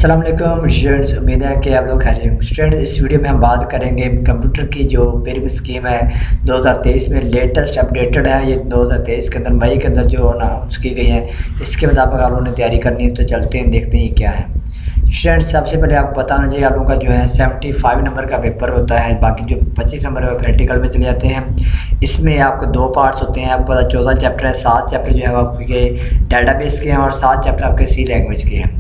अस्सलाम वालेकुम स्टूडेंट्स, उम्मीद है कि आप लोग खैरियत होंगे। स्टूडेंट, इस वीडियो में हम बात करेंगे कंप्यूटर की जो पेरिंग स्कीम है 2023 में लेटेस्ट अपडेटेड है। ये 2023 के अंदर मई के अंदर जो अनाउंस की गई है, इसके मुताबिक आप लोगों ने तैयारी करनी है। तो चलते हैं, देखते हैं ये क्या है। स्टूडेंट्स, सबसे पहले आपको पता होना चाहिए आप लोगों का जो है 75 नंबर का पेपर होता है। बाकी जो 25 नंबर है प्रैक्टिकल में चले जाते हैं। इसमें आपको 2 पार्ट्स होते हैं। आपको पता 14 चैप्टर है, 7 चैप्टर जो है आपके डाटाबेस के हैं और 7 चैप्टर आपके सी लैंग्वेज के हैं।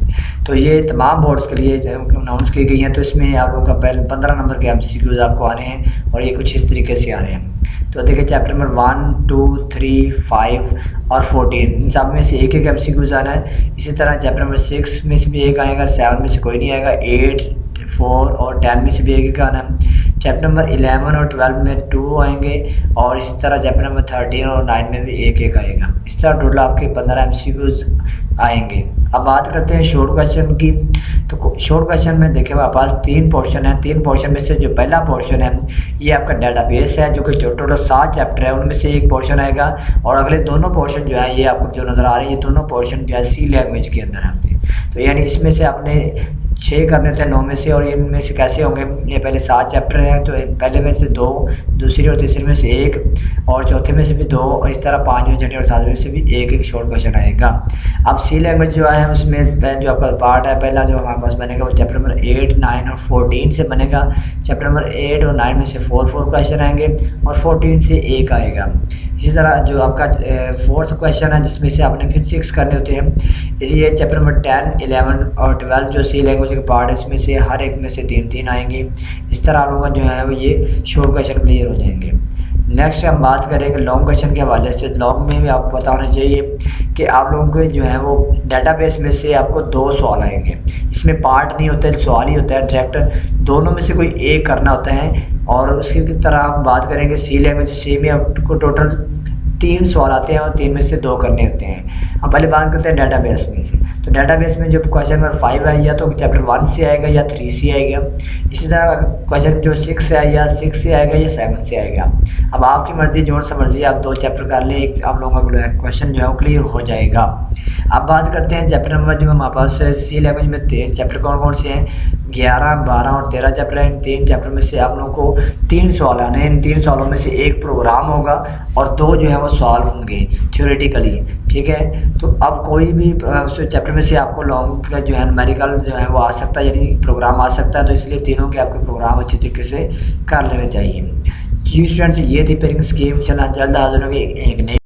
तो ये तमाम बोर्ड्स के लिए अनाउंस की गई हैं। तो इसमें आप लोगों का पहले 15 नंबर के MCQs आपको आने हैं और ये कुछ इस तरीके से आ रहे हैं। तो देखिए, चैप्टर नंबर 1, 2, 3, 5 और 14 इन सब में से एक MCQs आना है। इसी तरह चैप्टर नंबर 6 में से भी एक आएगा, 7 में से कोई नहीं आएगा, 8, 4 और 10 में से भी एक आना है। चैप्टर नंबर 11 और 12 में 2 आएंगे और इसी तरह चैप्टर नंबर 13 और 9 में भी एक आएगा। इस तरह टोटल आपके 15 MCQs आएंगे। अब बात करते हैं शॉर्ट क्वेश्चन की। तो शॉर्ट क्वेश्चन में देखिए हमारे पास 3 पोर्शन है। 3 पोर्शन में से जो पहला पोर्शन है ये आपका डाटाबेस है, जो कि टोटल 7 चैप्टर है, उनमें से एक पोर्शन आएगा। और अगले दोनों पोर्शन जो है ये आपको जो नज़र आ रहे हैं, ये दोनों पोर्शन जो है सी लैंग्वेज के अंदर आते हैं। तो यानी इसमें से आपने 6 करने थे 9 में से, और इनमें से कैसे होंगे, ये पहले 7 चैप्टर हैं। तो पहले में से 2, दूसरी और तीसरे में से 1 और चौथे में से भी 2 और इस तरह 5वें, छठे और 7वें से भी एक शॉर्ट क्वेश्चन आएगा। अब सी लैंग्वेज जो है उसमें जो आपका पार्ट है पहला जो हमारे पास बनेगा वो चैप्टर नंबर 8, 9 और 14 से बनेगा। चैप्टर नंबर 8 और 9 में से 4 क्वेश्चन आएंगे और 14 से 1 आएगा। इसी तरह जो आपका 4th क्वेश्चन है जिसमें से आपने फिर 6 करने होते हैं। ये चैप्टर नंबर 10, 11 और 12 जो सी लैंग्वेज के पार्ट है इसमें से हर एक में से 3 आएंगे। इस तरह आप लोगों का जो है वो ये शॉर्ट क्वेश्चन क्लियर हो जाएंगे। नेक्स्ट हम बात करेंगे लॉन्ग क्वेश्चन के हवाले से। लॉन्ग में भी आपको पता होना चाहिए कि आप लोगों को जो है वो डाटाबेस में से आपको 2 सवाल आएंगे। इसमें पार्ट नहीं होता है, सवाल ही होता है डायरेक्ट, दोनों में से कोई एक करना होता है। और उसकी तरह हम बात करेंगे सी लैंग्वेज, सी में आपको टोटल 3 सवाल आते हैं और 3 में से 2 करने होते हैं। अब पहले बात करते हैं डाटाबेस में से। तो डाटाबेस में जो क्वेश्चन नंबर 5 है या तो चैप्टर 1 से आएगा या 3 से आएगा। इसी तरह क्वेश्चन जो 6 है या 6 से आएगा या 7 से आएगा। अब आपकी मर्जी, जो सा मर्जी आप 2 चैप्टर कर लें, एक आप लोगों का क्वेश्चन जो है वो क्लियर हो जाएगा। अब बात करते हैं चैप्टर नंबर जो हमारे पास सी लैंग्वेज में 3 चैप्टर कौन कौन से हैं। 11, 12 और 13 चैप्टर हैं। इन 3 चैप्टर में से आप लोगों को 3 सवाल आने हैं। इन 3 सवालों में से एक प्रोग्राम होगा और 2 जो है वो सवाल होंगे थ्योरेटिकली, ठीक है। तो अब कोई भी चैप्टर में से आपको लॉन्ग का जो है न्यूमेरिकल जो है वो आ सकता है, यानी प्रोग्राम आ सकता है। तो इसलिए तीनों के आपके प्रोग्राम अच्छी तरीके से कर लेने चाहिए। जी स्टूडेंट्स, ये थी पेरिंग स्कीम। चला जल्द हाजिर होंगे एक नई